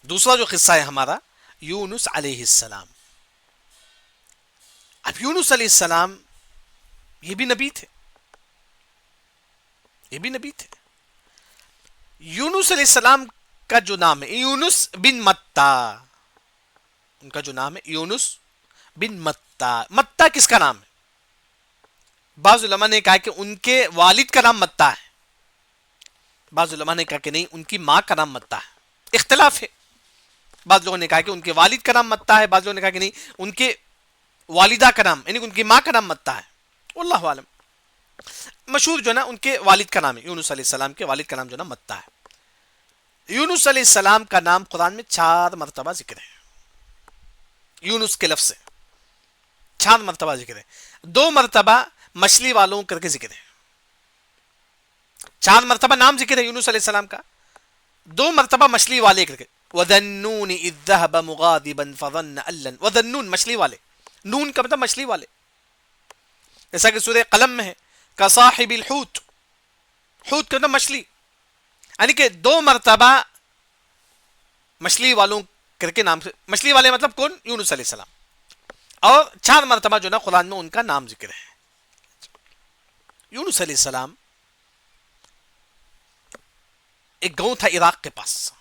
دوسرا جو قصہ ہے ہمارا یونس علیہ السلام. اب یونس علیہ السلام یہ بھی نبی تھے. یہ بھی نبی تھے. یونس علیہ السلام کا جو نام ہے یونس بن متا. ان کا جو نام ہے یونس بن متا. متا کس کا نام ہے؟ بعض علماء نے کہا کہ ان کے والد کا نام متا ہے. بعض علماء نے کہا کہ نہیں، ان کی ماں کا نام متا ہے. اختلاف ہے. بعض لوگوں نے کہا کہ ان کے والد کا نام متا ہے، بعض لوگوں نے کہا کہ نہیں، ان کے والدہ کا نام یعنی ان کی ماں کا نام متا ہے. واللہ عالم. مشہور جو ہے نا ان کے والد کا نام ہے یونس علیہ السلام کے والد کا نام جو ہے نا متا ہے. یونس علیہ السلام کا نام قرآن میں 4 مرتبہ ذکر ہے. یونس کے لفظ سے 4 مرتبہ ذکر ہے. 2 مرتبہ مچھلی والوں کر کے ذکر ہے. 4 مرتبہ نام ذکر ہے یونس علیہ السلام کا، 2 مرتبہ مچھلی والے کر کے. وَذَنُّونِ إِذْ ذَهَبَ مُغَاضِبًا فَظَنَّ أَن لَّن. وَذَنُّونِ مچھلی والے، نون کا مطلب مچھلی والے، جیسا کہ سورہ قلم میں ہے کصاحب الحوت. حوت کا مطلب مچھلی، یعنی کہ 2 مرتبہ مچھلی والوں کر کے نام سے. مچھلی والے مطلب کون؟ یونس علیہ السلام. اور 4 مرتبہ جو نا قرآن میں ان کا نام ذکر ہے. یونس علیہ السلام ایک گاؤں تھا عراق کے پاس.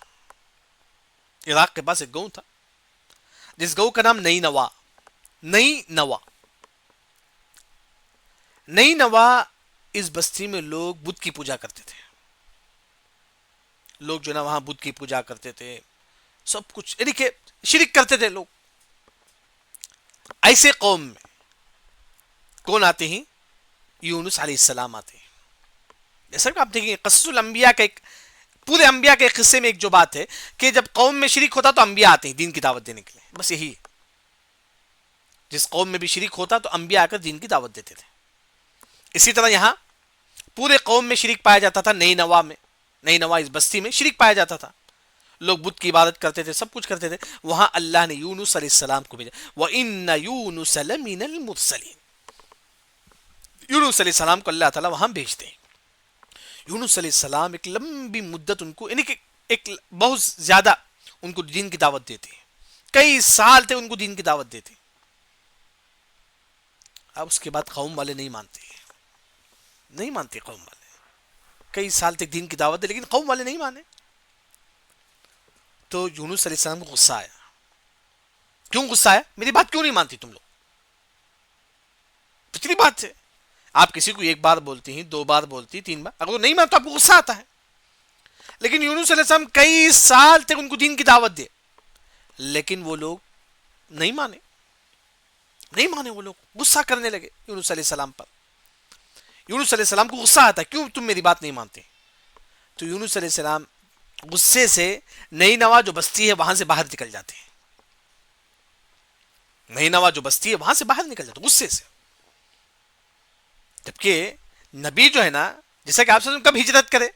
عراق کے پاس ایک گاؤں تھا جس گاؤں کا نام نئی نوا. نئی نوا. نئی نوا اس بستی میں لوگ بدھ کی پوجا کرتے تھے. لوگ جو نا وہاں بدھ کی پوجا کرتے تھے، سب کچھ یعنی کہ شرک کرتے تھے لوگ. ایسے قوم میں کون آتے ہیں؟ یونس علیہ السلام آتے ہیں. جیسا کہ آپ دیکھیں قصص الانبیاء کا ایک پورے انبیاء کے قصے میں ایک جو بات ہے کہ جب قوم میں شرک ہوتا تو انبیاء آتے ہیں دین کی دعوت دینے کے لیے. بس یہی ہے. جس قوم میں بھی شرک ہوتا تو انبیاء آ کر دین کی دعوت دیتے تھے. اسی طرح یہاں پورے قوم میں شرک پایا جاتا تھا. نئی نوا میں، نئی نوا اس بستی میں شرک پایا جاتا تھا. لوگ بت کی عبادت کرتے تھے، سب کچھ کرتے تھے. وہاں اللہ نے یونس علیہ السلام کو بھیجا. وَإِنَّ يُونُسَ لَمِنَ الْمُرْسَلِينَ. یونس علیہ السلام کو اللہ تعالیٰ وہاں بھیجتے ہیں. یونس علیہ السلام ایک لمبی مدت ان کو یعنی کہ ایک بہت زیادہ ان کو دین کی دعوت دیتے ہیں. کئی سال تک ان کو دین کی دعوت دیتے ہیں. اب اس کے بعد قوم والے نہیں مانتے قوم والے. کئی سال تک دین کی دعوت دے لیکن قوم والے نہیں مانے. تو یونس علیہ السلام کو غصہ آیا. کیوں غصہ آیا؟ میری بات کیوں نہیں مانتی تم لوگ؟ پچھلی بات سے آپ کسی کو 1 بار بولتی ہیں، 2 بار بولتی، 3 بار، اگر وہ نہیں مانتا تو آپ کو غصہ آتا ہے. لیکن یونس علیہ السلام کئی سال تک ان کو دین کی دعوت دے لیکن وہ لوگ نہیں مانے. وہ لوگ غصہ کرنے لگے یونس علیہ السلام پر. یونس علیہ السلام کو غصہ آتا ہے، کیوں تم میری بات نہیں مانتے؟ تو یونس علیہ السلام غصے سے نئی نوا جو بستی ہے وہاں سے باہر نکل جاتے ہیں. نئی نوا جو بستی ہے وہاں سے باہر نکل جاتے غصے سے. جبکہ نبی جو ہے نا، جیسا کہ آپ سے کب ہجرت کرے؟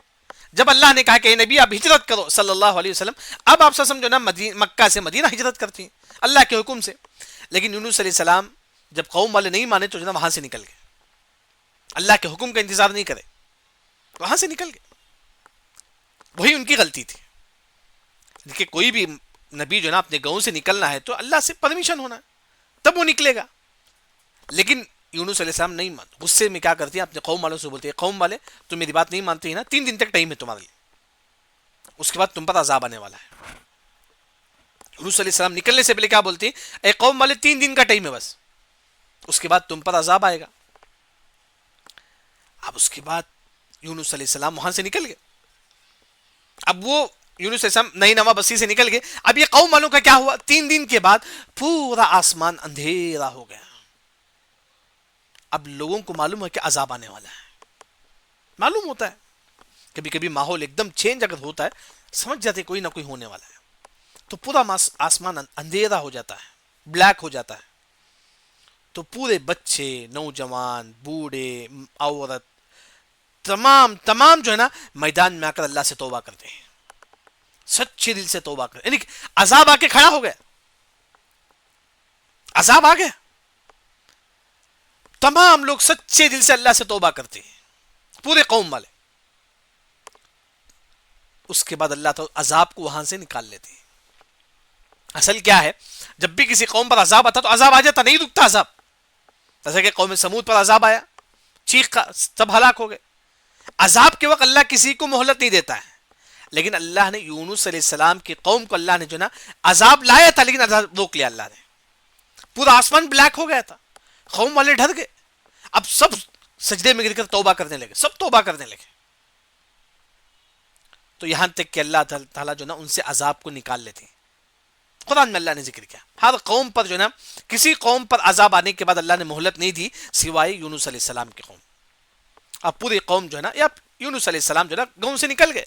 جب اللہ نے کہا کہ اے نبی آپ ہجرت کرو صلی اللہ علیہ وسلم. اب آپ جو ہے نا مکہ سے مدینہ ہجرت کرتی ہیں اللہ کے حکم سے. لیکن یونس علیہ السلام جب قوم والے نہیں مانے تو جو ہے نا وہاں سے نکل گئے. اللہ کے حکم کا انتظار نہیں کرے، وہاں سے نکل گئے. وہی ان کی غلطی تھی. کہ کوئی بھی نبی جو ہے نا اپنے گاؤں سے نکلنا ہے تو اللہ سے پرمیشن ہونا ہے تب وہ نکلے گا. لیکن یونس علیہ السلام نہیں مانتے. غصے میں کیا کرتے ہیں؟ اپنے قوم والوں سے بولتے ہیں قوم والے تم میری بات نہیں مانتے ہیں نا، 3 دن تک ٹائم ہے تمہارے لیے، اس کے بعد تم پر عذاب آنے والا ہے. یونس علیہ السلام نکلنے سے پہلے کیا بولتے ہیں؟ اے قوم والے 3 دن کا ٹائم ہے بس، اس کے بعد تم پر عذاب آئے گا. اب اس کے بعد یونس علیہ السلام وہاں سے نکل گئے. اب وہ یونس علیہ السلام نئی نوا بستی سے نکل گئے. اب یہ قوم والوں کا کیا ہوا؟ 3 دن کے بعد پورا آسمان اندھیرا ہو گیا. اب لوگوں کو معلوم ہے کہ عذاب آنے والا ہے. معلوم ہوتا ہے کبھی کبھی ماحول ایک دم چینج اگر ہوتا ہے سمجھ جاتے کوئی نہ کوئی ہونے والا ہے. تو پورا آسمان اندھیرا ہو جاتا ہے، بلیک ہو جاتا ہے. تو پورے بچے، نوجوان، بوڑھے، عورت، تمام جو ہے نا میدان میں آ کر اللہ سے توبہ کرتے ہیں. سچے دل سے توبہ کرتے، یعنی عذاب آ کے کھڑا ہو گیا. عذاب آ گیا، تمام لوگ سچے دل سے اللہ سے توبہ کرتے ہیں، پورے قوم والے. اس کے بعد اللہ تعالی عذاب کو وہاں سے نکال لیتے ہیں. اصل کیا ہے، جب بھی کسی قوم پر عذاب آتا تو عذاب آ جاتا، نہیں رکتا عذاب. جیسے کہ قوم سمود پر عذاب آیا، چیخ کا سب ہلاک ہو گئے. عذاب کے وقت اللہ کسی کو مہلت نہیں دیتا ہے، لیکن اللہ نے یونس علیہ السلام کی قوم کو اللہ نے جو نا عذاب لایا تھا، لیکن عذاب روک لیا اللہ نے. پورا آسمان بلیک ہو گیا تھا، قوم والے ڈر گئے. اب سب سجدے میں گر کر توبہ کرنے لگے، سب توبہ کرنے لگے. تو یہاں تک کہ اللہ تعالیٰ جو نا ان سے عذاب کو نکال لیتے ہیں. قرآن میں اللہ نے ذکر کیا ہر قوم پر جو نا کسی قوم پر عذاب آنے کے بعد اللہ نے مہلت نہیں دی سوائے یونس علیہ السلام کی قوم. اب پوری قوم جو ہے نا، یا یونس علیہ السلام جو ہے نا گاؤں سے نکل گئے.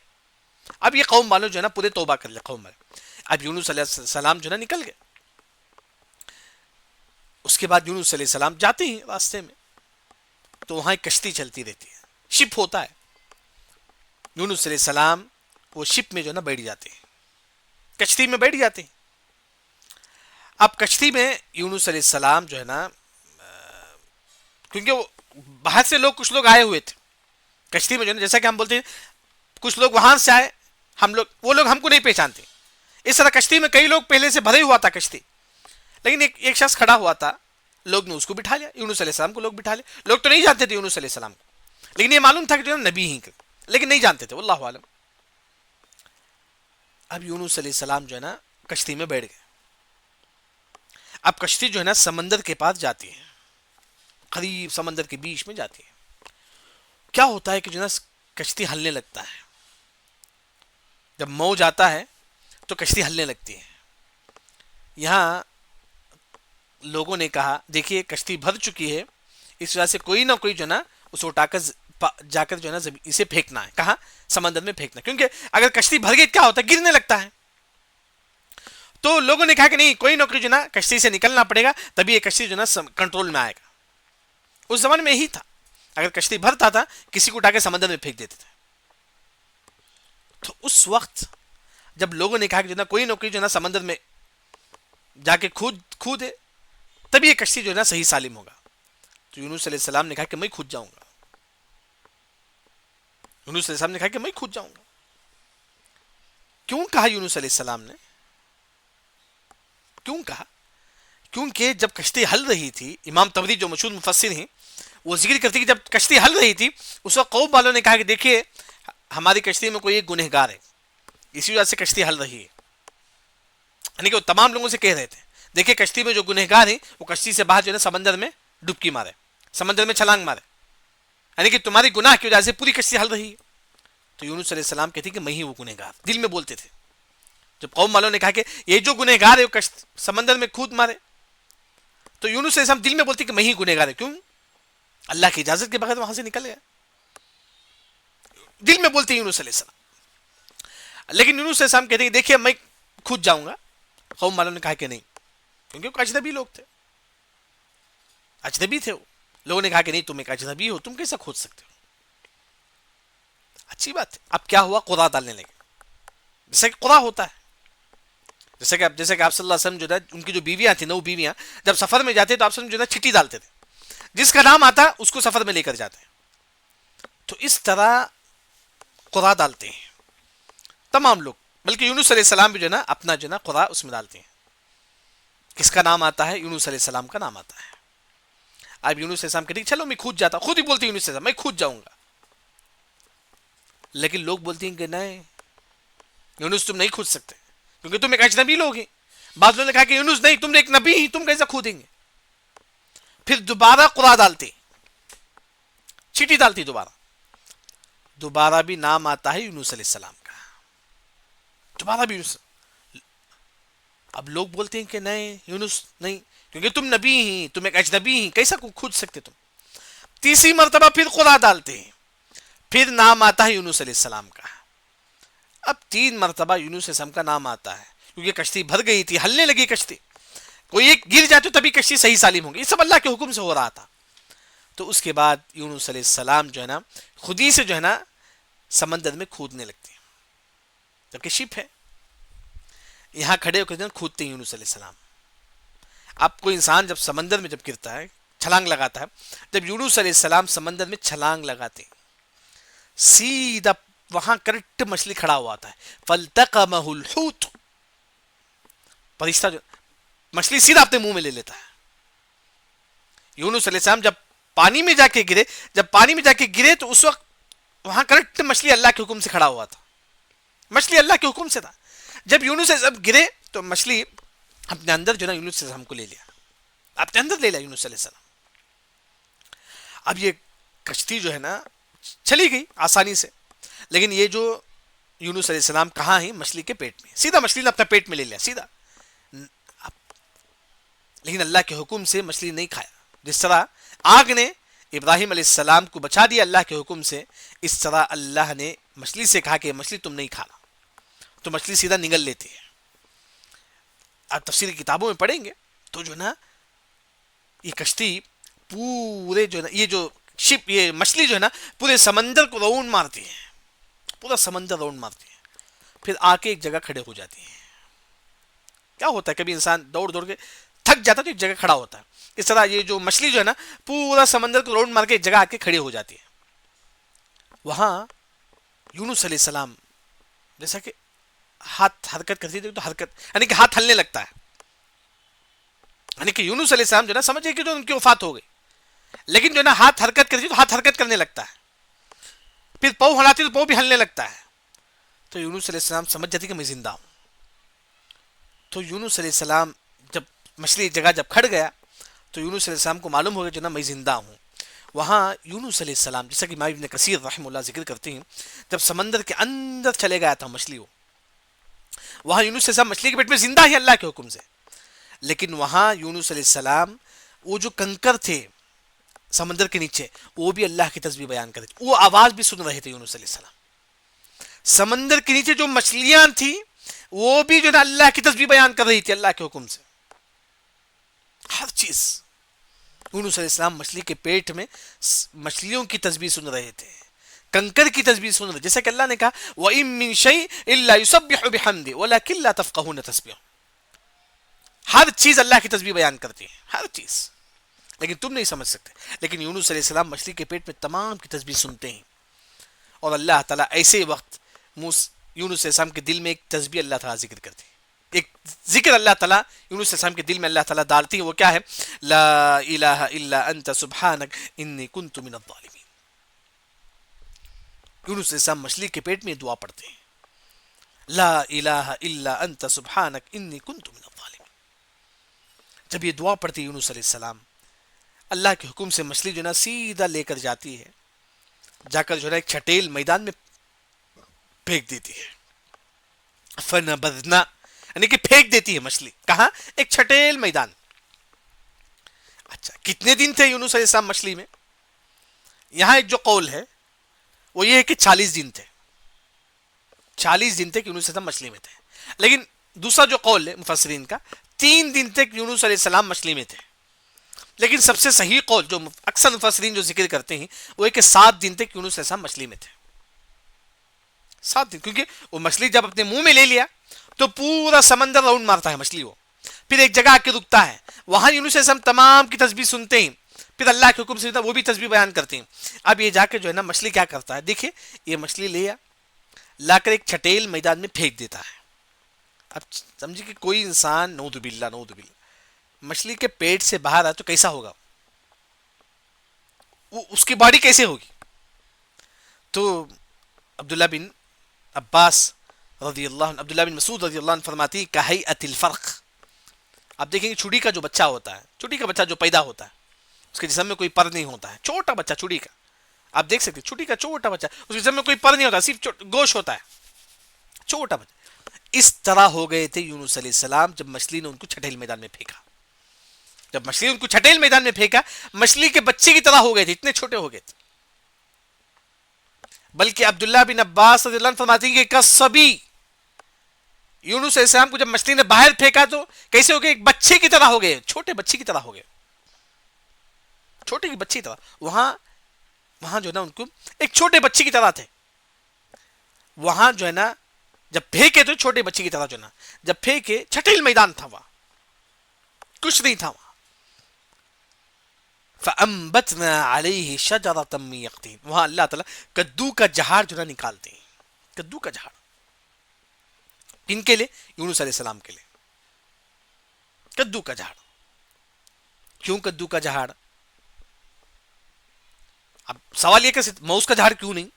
اب یہ قوم والوں جو ہے نا پورے توبہ کر لے قوم والے. اب یونس علیہ السلام جو ہے نا نکل گئے. اس کے بعد یونس علیہ السلام جاتے ہیں راستے میں، تو وہاں ایک کشتی چلتی رہتی ہے، شپ ہوتا ہے. یونس علیہ السلام وہ شپ میں جو ہے نا بیٹھ جاتے ہیں، کشتی میں بیٹھ جاتے ہیں. اب کشتی میں یونس علیہ السلام جو ہے نا، کیونکہ وہ باہر سے کچھ لوگ آئے ہوئے تھے کشتی میں جو ہے نا، جیسا کہ ہم بولتے ہیں کچھ لوگ وہاں سے آئے، وہ لوگ ہم کو نہیں پہچانتے. اس طرح کشتی میں کئی لوگ پہلے سے بھرے ہوا تھا کشتی، لیکن ایک شخص کھڑا ہوا تھا، لوگ نے اس کو بٹھا لیا، یونس علیہ السلام کو لوگ بٹھا لیا. لوگ تو نہیں جانتے تھے یونس علیہ السلام کو، لیکن یہ معلوم تھا کہ جو نبی ہی، لیکن نہیں جانتے تھے، واللہ عالم. اب یونس علیہ السلام جو ہے نا کشتی میں بیٹھ گئے. اب کشتی جو ہے نا سمندر کے پاس جاتی ہے، قریب سمندر کے بیچ میں جاتی ہے. کیا ہوتا ہے کہ جو ہے نا کشتی ہلنے لگتا ہے، جب موج آتا ہے تو کشتی ہلنے لگتی ہے. یہاں لوگوں نے کہا دیکھیے کشتی بھر چکی ہے، اس وجہ سے کوئی نہ کوئی جو نا اس اٹھا کر جا کر جو ہے نا اسے پھینکنا ہے. کہاں؟ سمندر میں پھینکنا، کیونکہ اگر کشتی بھر گئی کیا ہوتا ہے، گرنے لگتا ہے. تو لوگوں نے کہا کہ نہیں، کوئی نہ کوئی جو نا کشتی سے نکلنا پڑے گا، تبھی یہ کشتی جو نا کنٹرول میں آئے گا. اس زمانے میں یہی تھا، اگر کشتی بھرتا تھا کسی کو اٹھا کے سمندر میں پھینک دیتے تھے. تو اس وقت جب لوگوں نے کہا کہ جو نا کوئی نہ کوئی جو نا سمندر میں جا کے کھودے تبھی یہ کشتی جو ہے نا صحیح سالم ہوگا. تو یونس علیہ السلام نے کہا کہ میں کھود جاؤں گا. یونس علیہ السلام نے کہا کہ میں کھود جاؤں گا. کیوں کہا یونس علیہ السلام نے؟ کیوں کہا؟ کیونکہ جب کشتی ہل رہی تھی، امام طبری جو مشہور مفسر ہیں وہ ذکر کرتے کہ جب کشتی ہل رہی تھی اس وقت قوم والوں نے کہا کہ دیکھیے ہماری کشتی میں کوئی ایک گنہگار ہے، اسی وجہ سے کشتی ہل رہی ہے. یعنی کہ وہ تمام لوگوں سے کہہ رہے تھے دیکھیں کشتی میں جو گنہگار ہیں وہ کشتی سے باہر جو ہے نا سمندر میں ڈبکی مارے، سمندر میں چھلانگ مارے، یعنی کہ تمہاری گناہ کی وجہ سے پوری کشتی ہل رہی ہے. تو یونس علیہ السلام کہتے ہیں کہ میں ہی وہ گنہگار، دل میں بولتے تھے. جب قوم والوں نے کہا کہ یہ جو گنہگار ہے وہ سمندر میں کود مارے، تو یونس علیہ السلام دل میں بولتے کہ میں ہی گنہگار ہے. کیوں؟ اللہ کی اجازت کے بغیر وہاں سے نکل گیا، دل میں بولتے یونس علیہ السلام. لیکن یونس علیہ السلام کہتے ہیں کہ دیکھیے میں کھود جاؤں گا. قوم والوں نے کہا کہ نہیں، کیونکہ وہ اجنبی لوگ تھے، اجنبی تھے. وہ لوگوں نے کہا کہ نہیں تم ایک اجنبی ہو، تم کیسا کھود سکتے ہو؟ اچھی بات ہے. اب کیا ہوا؟ قرا ڈالنے لگے، جیسا کہ قرا ہوتا ہے. جیسے کہ آپ صلی اللہ علیہ وسلم جو ہے ان کی جو بیویاں تھیں، 9 بیویاں، جب سفر میں جاتے تو آپ جو ہے چٹھی ڈالتے تھے، جس کا نام آتا اس کو سفر میں لے کر جاتے ہیں. تو اس طرح قرا ڈالتے ہیں تمام لوگ، بلکہ یونس علیہ السلام بھی جو ہے نا اپنا جو ہے نا قرا اس میں ڈالتے ہیں. کس کا نام آتا ہے؟ یونس علیہ السلام کا نام آتا ہے. اب یونس علیہ السلام کہتے ہیں چلو میں کھود جاتا، خود ہی بولتے یونس علیہ السلام میں کھود جاؤں گا. لیکن لوگ بولتے ہیں کہ نہیں یونس تم نہیں کھود سکتے، کیونکہ تم ایک اجنبی لوگ ہیں. بعض لوگوں نے کہا کہ یونس نہیں، تم ایک نبی ہی، تم کیسے کھودیں گے؟ پھر دوبارہ قرا ڈالتے، چیٹی ڈالتی، دوبارہ بھی نام آتا ہے یونس علیہ السلام کا، دوبارہ بھی یونس. اب لوگ بولتے ہیں کہ نہیں یونس نہیں، کیونکہ تم نبی ہی، تم ایک اجنبی ہی، کیسا کھود سکتے تم؟ تیسری مرتبہ پھر قرا ڈالتے ہیں، پھر نام آتا ہے یونس علیہ السلام کا. اب 3 مرتبہ یونس علیہ السلام کا نام آتا ہے، کیونکہ کشتی بھر گئی تھی، ہلنے لگی کشتی، کوئی ایک گر جائے تو تبھی کشتی صحیح سالم ہوگی. یہ سب اللہ کے حکم سے ہو رہا تھا. تو اس کے بعد یونس علیہ السلام جو ہے نا خود ہی سے جو ہے نا سمندر میں کودنے لگتے ہیں، جبکہ شپ ہے. یہاں کھڑے ہو کر کودتے ہیں یونس علیہ السلام. اب کوئی انسان جب سمندر میں جب گرتا ہے، چھلانگ لگاتا ہے، جب یونس علیہ السلام سمندر میں چھلانگ لگاتے ہیں، سیدھا وہاں کرٹ مچھلی کھڑا ہوا آتا ہے، فَالْتَقَمَهُ الْحُوتُ، فرشتہ جو مچھلی سیدھا اپنے منہ میں لے لیتا ہے. یونس علیہ السلام جب پانی میں جا کے گرے تو اس وقت وہاں کریکٹ مچھلی اللہ کے حکم سے کھڑا ہوا تھا. مچھلی اللہ کے حکم سے تھا. جب یونس علیہ السلام گرے تو مچھلی اپنے اندر جو نا یونس علیہ السلام کو لے لیا, اپنے اندر لے لیا یونس علیہ السلام. اب یہ کشتی جو ہے نا چلی گئی آسانی سے, لیکن یہ جو یونس علیہ السلام کہاں ہیں؟ مچھلی کے پیٹ میں. سیدھا مچھلی نے اپنا پیٹ میں لے لیا سیدھا. لیکن اللہ کے حکم سے مچھلی نہیں کھایا. جس طرح آگ نے ابراہیم علیہ السلام کو بچا دیا اللہ کے حکم سے, اس طرح اللہ نے مچھلی سے کہا کہ مچھلی تم نہیں کھانا, تو مچھلی سیدھا نگل لیتی ہے. آپ تفسیری کتابوں میں پڑھیں گے تو جو نا یہ کشتی پورے جو نا یہ مچھلی جو ہے نا پورے سمندر کو راؤنڈ مارتی ہے, پورا سمندر راؤنڈ مارتی ہے, پھر آ کے ایک جگہ کھڑے ہو جاتی ہے. کیا ہوتا ہے کبھی انسان دوڑ دوڑ کے تھک جاتا ہے تو ایک جگہ کھڑا ہوتا ہے, اس طرح یہ جو مچھلی جو ہے نا پورا سمندر کو راؤنڈ مار کے ایک جگہ آ کے کھڑی ہو جاتی ہے. وہاں یونس علیہ السلام جیسا کہ ہاتھ حرکت کرتی تھی تو حرکت یعنی کہ ہاتھ ہلنے لگتا ہے, یعنی کہ یونس علیہ السلام جو ہے نا سمجھے کہ جو ان کی وفات ہو گئی, لیکن جو ہے نا ہاتھ حرکت کرتی تو ہاتھ حرکت کرنے لگتا ہے, پھر پاؤں ہلاتی تو پاؤں بھی ہلنے لگتا ہے. تو یونس علیہ السلام سمجھ جاتی کہ میں زندہ ہوں. تو یونس علیہ السلام جب مچھلی جگہ جب کھڑ گیا تو یونس علیہ السلام کو معلوم ہو گیا جو نا میں زندہ ہوں. وہاں یونس علیہ السلام جیسا کہ امام ابن کثیر رحمہ اللہ ذکر کرتے ہیں, جب سمندر کے اندر چلے گیا تھا مچھلی, وہاں یونس علیہ السلام مچھلی کے پیٹ میں زندہ ہے اللہ کے حکم سے, لیکن وہاں یونس علیہ السلام وہ جو کنکر تھے سمندر کے نیچے وہ بھی اللہ کی تسبیح بیان کر رہے تھے, وہ آواز بھی سن رہے تھے یونس علیہ السلام. سمندر کے نیچے جو مچھلیاں تھیں وہ بھی جو نا اللہ کی تسبیح بیان کر رہی تھی اللہ کے حکم سے. ہر چیز یونس علیہ السلام مچھلی کے پیٹ میں مچھلیوں کی تسبیح سن رہے تھے, کنکر کی تسبیح سن رہے, جیسا کہ اللہ نے کہا وَإِن مِّن شَيْءٍ إِلَّا يُسَبِّحُ بِحَمْدِهِ وَلَكِن لَّا تَفْقَهُونَ تَسْبِيحَهُ. ہر چیز اللہ کی تسبیح بیان کرتی ہے, ہر چیز, لیکن تم نہیں سمجھ سکتے. لیکن یونس علیہ السلام مچھلی کے پیٹ میں تمام کی تسبیح سنتے ہیں, اور اللہ تعالیٰ ایسے وقت یونس علیہ السلام کے دل میں ایک تسبیح اللہ تعالیٰ ذکر کرتی ہے, ایک ذکر اللہ تعالیٰ یونس علیہ السلام کے دل میں اللہ تعالیٰ ڈالتی ہے. وہ کیا ہے؟ لا الہ الا انت سبحانک انی کنت من الظالمین. یونس علیہ السلام مچھلی کے پیٹ میں دعا پڑھتے ہیں, لا الہ الا انت سبحانک انی کنت من الظالمین. جب یہ دعا پڑھتی یونس علیہ السلام, اللہ کے حکم سے مچھلی جو نا سیدھا لے کر جاتی ہے, جا کر جو ہے ایک چھٹیل میدان میں پھینک دیتی ہے. فنبذنا یعنی کہ پھینک دیتی ہے مچھلی, کہاں؟ ایک چھٹیل میدان. اچھا کتنے دن تھے یونس علیہ السلام مچھلی میں؟ یہاں ایک جو قول ہے وہ یہ ہے کہ 40 دن تھے. 40 دن تک یونس علیہ السلام مچھلی میں تھے. لیکن دوسرا جو قول ہے مفسرین کا 3 دن تک یونس علیہ السلام مچھلی میں تھے. لیکن سب سے صحیح قول جو اکثر مفسرین جو ذکر کرتے ہیں وہ ہے کہ 7 دن تک یونس علیہ السلام مچھلی میں تھے. 7 دن, کیونکہ وہ مچھلی جب اپنے منہ میں لے لیا تو پورا سمندر راؤنڈ مارتا ہے مچھلی, وہ پھر ایک جگہ آ کے رکتا ہے. وہاں یونس علیہ السلام تمام کی تسبیح سنتے ہیں, پھر اللہ کے حکم سے وہ بھی تسبیح بیان کرتے ہیں. اب یہ جا کے جو ہے نا مچھلی کیا کرتا ہے, دیکھیں یہ مچھلی لا کر ایک چھٹیل میدان میں پھینک دیتا ہے. اب سمجھے کہ کوئی انسان نعوذ باللہ مچھلی کے پیٹ سے باہر آئے تو کیسا ہوگا, اس کی باڈی کیسے ہوگی؟ تو عبداللہ بن عباس رضی اللہ عنہ, عبداللہ بن مسعود رضی اللہ عنہ فرماتی ہیں کہیئت الفرخ. آپ دیکھیں گے چڑی کا جو بچہ ہوتا ہے, چڑی کا بچہ جو پیدا ہوتا ہے اس کے جسم میں کوئی پر نہیں ہوتا ہے, چھوٹا بچہ چڑی کا, آپ دیکھ سکتے چڑی کا چھوٹا بچہ, اس کے جسم میں کوئی پر نہیں ہوتا, صرف گوشت ہوتا ہے, چھوٹا بچہ. اس طرح ہو گئے تھے یونس علیہ السلام جب مچھلی نے ان کو چھٹیل میدان میں پھینکا. جب مچھلی ان کو چھٹیل میدان میں پھینکا مچھلی کے بچے کی طرح ہو گئے تھے, اتنے چھوٹے ہو گئے تھے. بلکہ عبداللہ بن عباس رضی اللہ عنہ فرماتے ہیں کہ کصبی, یونس علیہ السلام کو جب مچھلی نے باہر پھینکا تو کیسے ہو گئے؟ ایک بچے کی طرح ہو گئے, چھوٹے بچے کی طرح ہو گئے, چھوٹے کی بچے کی طرح. وہاں جو ہے نا ان کو ایک چھوٹے بچے کی طرح تھے. وہاں جو ہے نا جب پھینکے تو چھوٹے بچے کی طرح جو ہے نا, جب پھینکے چھٹیل میدان تھا, وہاں کچھ نہیں تھا. وہاں فَأَنبَتْنَا عَلَيْهِ شَجَرَةً مِّن يَقْطِينٍ, وہاں اللہ تعالیٰ کدو کا جھاڑ جو ہے نکالتے ہیں, کدو کا جھاڑ. کن کے لیے؟ یونس علیہ السلام کے لیے. کدو کا جھاڑ. کیوں کدو کا جھاڑ؟ اب سوال یہ کہ موز کا جھاڑ کیوں نہیں،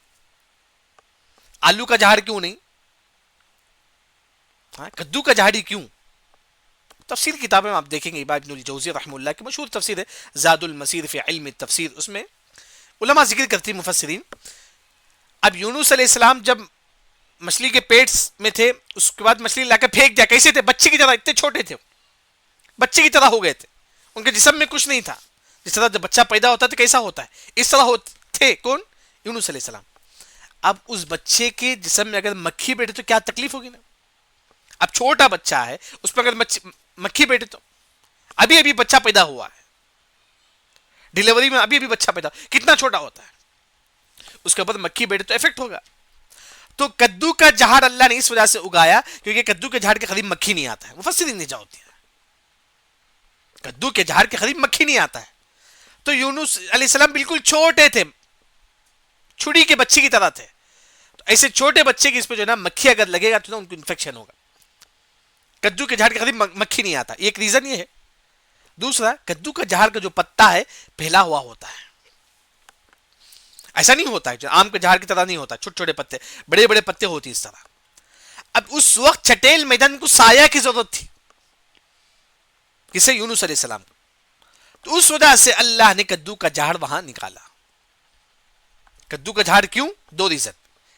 آلو کا جھاڑ کیوں نہیں، کدو کا جھاڑ ہی کیوں؟ تفسیر کتابیں آپ دیکھیں گے، ابن الجوزی رحمہ اللہ کی مشہور تفسیر ہے زاد المسیر فی علم التفسیر، اس میں علماء ذکر کرتی مفسرین. اب یونس علیہ السلام جب مچھلی کے پیٹ میں تھے، اس کے بعد مچھلی لا کے پھینک دیا، کیسے تھے؟ بچے کی طرح، اتنے چھوٹے تھے، بچے کی طرح ہو گئے تھے، ان کے جسم میں کچھ نہیں تھا. جس طرح جب بچہ پیدا ہوتا ہے کیسا ہوتا ہے، اس طرح تھے. کون؟ یونس علیہ السلام. اب اس بچے کے جسم میں اگر مکھی بیٹھے تو کیا تکلیف ہوگی نا. اب چھوٹا بچہ ہے، اس پہ اگر مکھی بیٹھے تو، ابھی ابھی بچہ پیدا ہوا ہے، ڈیلیوری میں ابھی ابھی بچہ پیدا، کتنا چھوٹا ہوتا ہے، اس کے اوپر مکھی بیٹھے تو افیکٹ ہوگا. تو کدو کا جھاڑ اللہ نے اس وجہ سے اگایا کیونکہ کدو کے جھاڑ کے قریب مکھی نہیں آتا ہے. مفسرین نے ہوتی ہے، کدو کے جھاڑ کے قریب مکھی نہیں آتا ہے. تو یونس علیہ السلام بالکل چھوٹے تھے، چھڑی کے بچے کی طرح تھے. تو ایسے چھوٹے بچے کی اس پہ جو ہے نا مکھی اگر لگے گا تو ان کو انفیکشن ہوگا. کدو کے جھاڑ کے قریب مکھی نہیں آتا، ایک ریزن یہ ہے. دوسرا، کدو کا جھاڑ کا جو پتا ہے پھیلا ہوا ہوتا ہے، ایسا نہیں ہوتا ہے جو آم کے جھاڑ کی طرح نہیں ہوتا، چھوٹے چھوٹے پتے، بڑے بڑے پتے ہوتی اس طرح. اب اس وقت چٹیل میدان کو سایہ کی ضرورت تھی، کسے؟ یونس علیہ السلام. تو اس وجہ سے اللہ نے کدو کا جھاڑ وہاں نکالا. کدو کا جھاڑ کیوں؟ دو ریزن.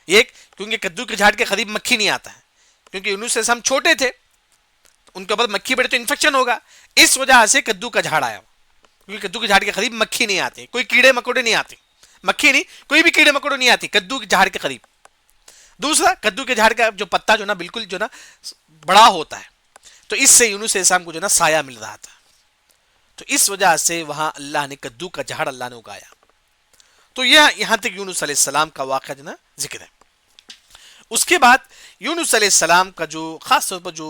ایک، کیونکہ کدو کے جھاڑ کے قریب مکھی نہیں آتا ہے، کیونکہ یونس علیہ السلام چھوٹے تھے، ان کے اوپر مکھی بیٹھے تو انفیکشن ہوگا، اس وجہ سے کدو کا جھاڑ آیا. کیونکہ کدو کے جھاڑ کے قریب مکھی نہیں آتی، کوئی کیڑے مکوڑے نہیں آتے، مکھی نہیں، کوئی بھی کیڑے مکوڑے نہیں آتی کدو کے جھاڑ کے قریب. دوسرا، کدو کے جھاڑ کا جو پتا جو نا بالکل جو نا بڑا ہوتا ہے، تو اس سے یونس علیہ السلام کو جو نا سایہ مل رہا تھا. تو اس وجہ سے وہاں اللہ نے کدو کا جھاڑ اللہ نے اگایا. تو یہاں تک یونس علیہ السلام کا واقعہ جو نا ذکر ہے. اس کے بعد یونس علیہ السلام کا جو خاص طور پر جو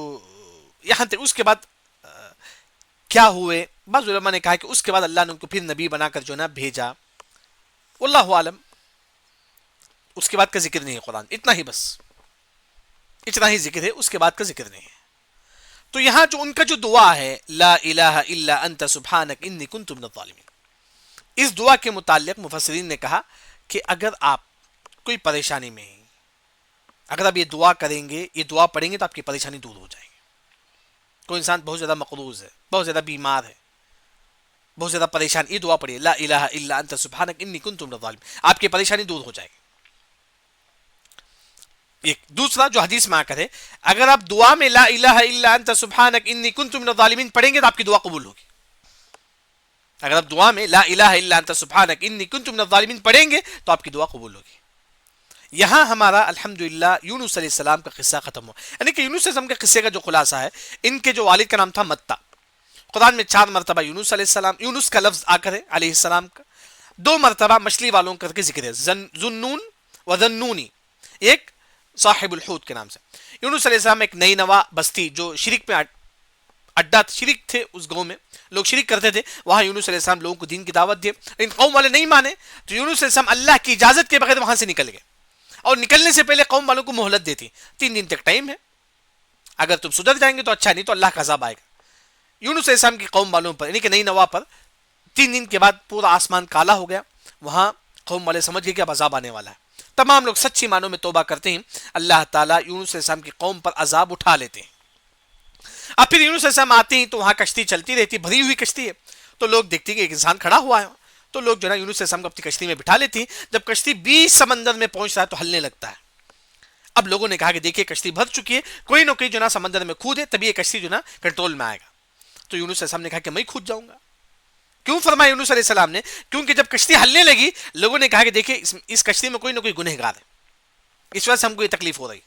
یہاں تک، اس کے بعد کیا ہوئے، بعض علماء نے کہا کہ اس کے بعد اللہ نے ان کو پھر نبی بنا کر جو نا بھیجا، واللہ عالم. اس کے بعد کا ذکر نہیں ہے قرآن، اتنا ہی بس، اتنا ہی ذکر ہے، اس کے بعد کا ذکر نہیں ہے. تو یہاں جو ان کا جو دعا ہے، لا الہ الا انت سبحانک انی کنت من الظالمین، اس دعا کے متعلق مفسرین نے کہا کہ اگر آپ کوئی پریشانی میں ہیں، اگر آپ یہ دعا کریں گے، یہ دعا پڑھیں گے تو آپ کی پریشانی دور ہو جائے گی. کوئی انسان بہت زیادہ مقروض ہے، بہت زیادہ بیمار ہے، بہت زیادہ پریشان، یہ دعا پڑھیے، لا الہ الا انت سبحانک انی کنت من الظالمین، آپ کی پریشانی دور ہو جائے گی. ایک دوسرا جو حدیث میں آ کر ہے، اگر آپ دعا میں لا الہ الا انت سبحانک انی کنت من الظالمین پڑھیں گے تو آپ کی دعا قبول ہوگی. اگر آپ دعا میں لا الہ الا انت سبحانک انی کنت من الظالمین پڑھیں گے تو آپ کی دعا قبول ہوگی. یہاں ہمارا الحمدللہ یونس علیہ السلام کا قصہ ختم ہوا. یعنی کہ یونس علیہ السلام کے قصے کا جو خلاصہ ہے، ان کے جو والد کا نام تھا متا. قرآن میں 4 مرتبہ یونس علیہ السلام، یونس کا لفظ آ کر ہے علیہ السلام کا، 2 مرتبہ مچھلی والوں کر کے ذکر ہے، ذنون و ذنونی، ایک صاحب الحوت کے نام سے. یونس علیہ السلام ایک نئی نوا بستی جو شرک میں اڈا شرک تھے، اس گاؤں میں لوگ شرک کرتے تھے، وہاں یونس علیہ السلام لوگوں کو دین کی دعوت دیے، لیکن قوم والے نہیں مانے. تو یونس علیہ السلام اللہ کی اجازت کے بغیر وہاں سے نکل گئے، اور نکلنے سے پہلے قوم والوں کو مہلت دیتی، 3 دن تک ٹائم ہے، اگر تم سدھر جائیں گے تو اچھا، نہیں تو اللہ کا عذاب آئے گا. یونس علیہ السلام کی قوم والوں پر، یعنی کہ نئی نوا پر 3 دن کے بعد پورا آسمان کالا ہو گیا. وہاں قوم والے سمجھ گئے کہ اب عذاب آنے والا ہے. تمام لوگ سچی معنوں میں توبہ کرتے ہیں، اللہ تعالیٰ یونس علیہ السلام کی قوم پر عذاب اٹھا لیتے ہیں. اب پھر یونس علیہ السلام آتے ہیں تو وہاں کشتی چلتی رہتی، بھری ہوئی کشتی ہے. تو لوگ دیکھتے ہیں کہ ایک انسان کھڑا ہوا ہے، تو لوگ جو ہے نا یونس علیہ السلام کو اپنی کشتی میں بٹھا لیتی ہیں. جب کشتی 20 سمندر میں پہنچتا ہے تو ہلنے لگتا ہے. اب لوگوں نے کہا کہ دیکھیے کشتی بھر چکی ہے، کوئی نہ کوئی جو نا سمندر میں کودے تبھی یہ کشتی جو نا کنٹرول میں آئے گا. تو یونس علیہ السلام نے کہا کہ میں خود جاؤں گا. کیوں فرمایا یونس علیہ السلام نے؟ کیونکہ جب کشتی ہلنے لگی، لوگوں نے کہا کہ دیکھیں اس کشتی میں کوئی نہ کوئی گنہگار ہے، اس وجہ سے ہم کو یہ تکلیف ہو رہی.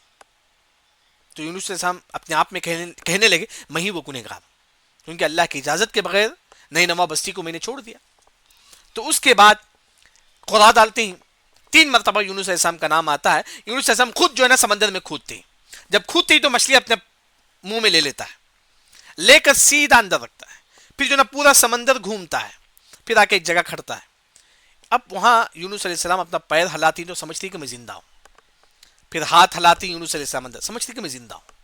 تو یونس علیہ السلام اپنے آپ میں کہنے لگے میں ہی وہ گنہگار ہوں، کیونکہ اللہ کی اجازت کے بغیر نئی نوا بستی کو میں نے چھوڑ دیا. تو اس کے بعد خدا ڈالتے ہیں، 3 مرتبہ یونس علیہ السلام کا نام آتا ہے. یونس علیہ السلام خود جو ہے نا سمندر میں کودتے ہیں. جب کودتے ہیں تو مچھلی اپنے منہ میں لے لیتا ہے، لے کر سیدھا اندر رکھتا ہے، پھر جو نا پورا سمندر گھومتا ہے، پھر آ کے ایک جگہ کھڑتا ہے. اب وہاں یونس علیہ السلام اپنا پیر ہلاتی تو سمجھتی کہ میں زندہ ہوں، پھر ہاتھ ہلاتی یونس علیہ السلام اندر، سمجھتی کہ میں زندہ ہوں.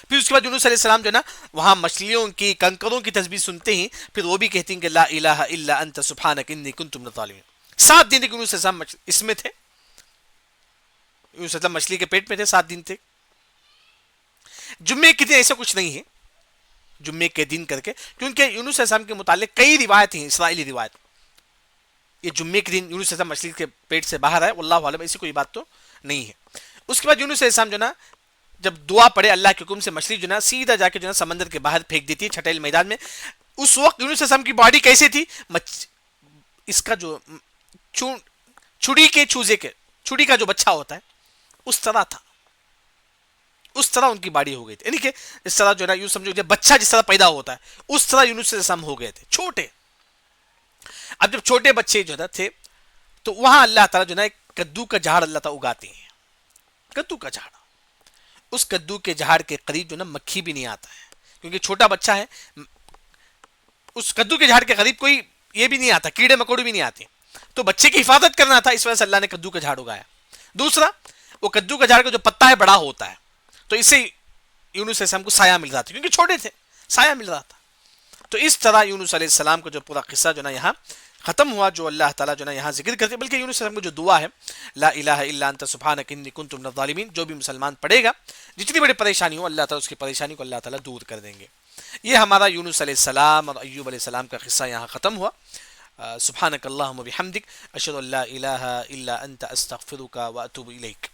پھر اس کے بعد یونس علیہ السلام جو ہے نا وہاں مچھلیوں کی کنکروں کی تسبیح سنتے ہی پھر وہ بھی کہتی ہیں کہ لا الہ الا انت سبحانک انی کنت من الظالمین. 7 دن تک یونس علیہ السلام اس میں تھے، یونس علیہ السلام مچھلی کے پیٹ میں تھے 7 دن تک. جمعے کے دن ایسا کچھ نہیں ہے جمعے کے دن کر کے، کیونکہ یونس علیہ السلام کے متعلق کئی روایت ہیں اسرائیلی روایت. یہ جمعے کے دن یونس علیہ السلام مچھلی کے پیٹ سے باہر آئے، واللہ عالم ایسی کوئی بات تو نہیں ہے. اس کے بعد یونس علیہ السلام جو نا جب دعا پڑے اللہ کے حکم سے مچھلی جو نا سیدھا جا کے جو نا سمندر کے باہر پھینک دیتی ہے چھٹیل میدان میں. اس وقت یونس علیہ السلام کی باڈی کیسے تھی؟ اس کا جو چھڑی کا جو بچہ ہوتا ہے اس طرح تھا، اس طرح ان کی باڈی ہو گئی تھی. یعنی کہ اس طرح جو ہے نا یوں سمجھو جب بچہ جس طرح پیدا ہوتا ہے اس طرح یونس علیہ السلام ہو گئے تھے چھوٹے. اب جب چھوٹے بچے جو ہے تھے تو وہاں اللہ تعالیٰ جو ہے نا ایک کدو کا جھاڑ اللہ تعالیٰ اگاتے ہیں. کدو کا جھاڑ، اس کدو کے جھاڑ کے قریب جو نا مکھی بھی نہیں آتا ہے کیونکہ چھوٹا بچہ ہے. اس کدو کے جھاڑ کے قریب کوئی یہ بھی نہیں آتا، کیڑے مکوڑے بھی نہیں آتے. تو بچے کی حفاظت کرنا تھا، اس وجہ سے اللہ نے کدو کا جھاڑ اگایا. دوسرا، وہ کدو کا جھاڑ کا جو پتا ہے بڑا ہوتا ہے تو اس سے یونس علیہ السلام کو سایہ مل رہا تھا کیونکہ چھوٹے تھے، سایہ مل رہا تھا. تو اس طرح یونس علیہ السلام کا جو پورا قصہ جو نا یہاں ختم ہوا، جو اللہ تعالیٰ جو نا یہاں ذکر کرتے. بلکہ یونس علیہ السلام کو جو دعا ہے لا الہ الا انت سبحانک انی کنت من الظالمین، جو بھی مسلمان پڑھے گا جتنی بڑی پریشانی ہو اللہ تعالیٰ اس کی پریشانی کو اللہ تعالیٰ دور کر دیں گے. یہ ہمارا یونس علیہ السلام اور ایوب علیہ السلام کا قصہ یہاں ختم ہوا. سبحانک اللہم و بحمدک اشہد ان لا الہ الا انت استغفرک و اتوب الیک.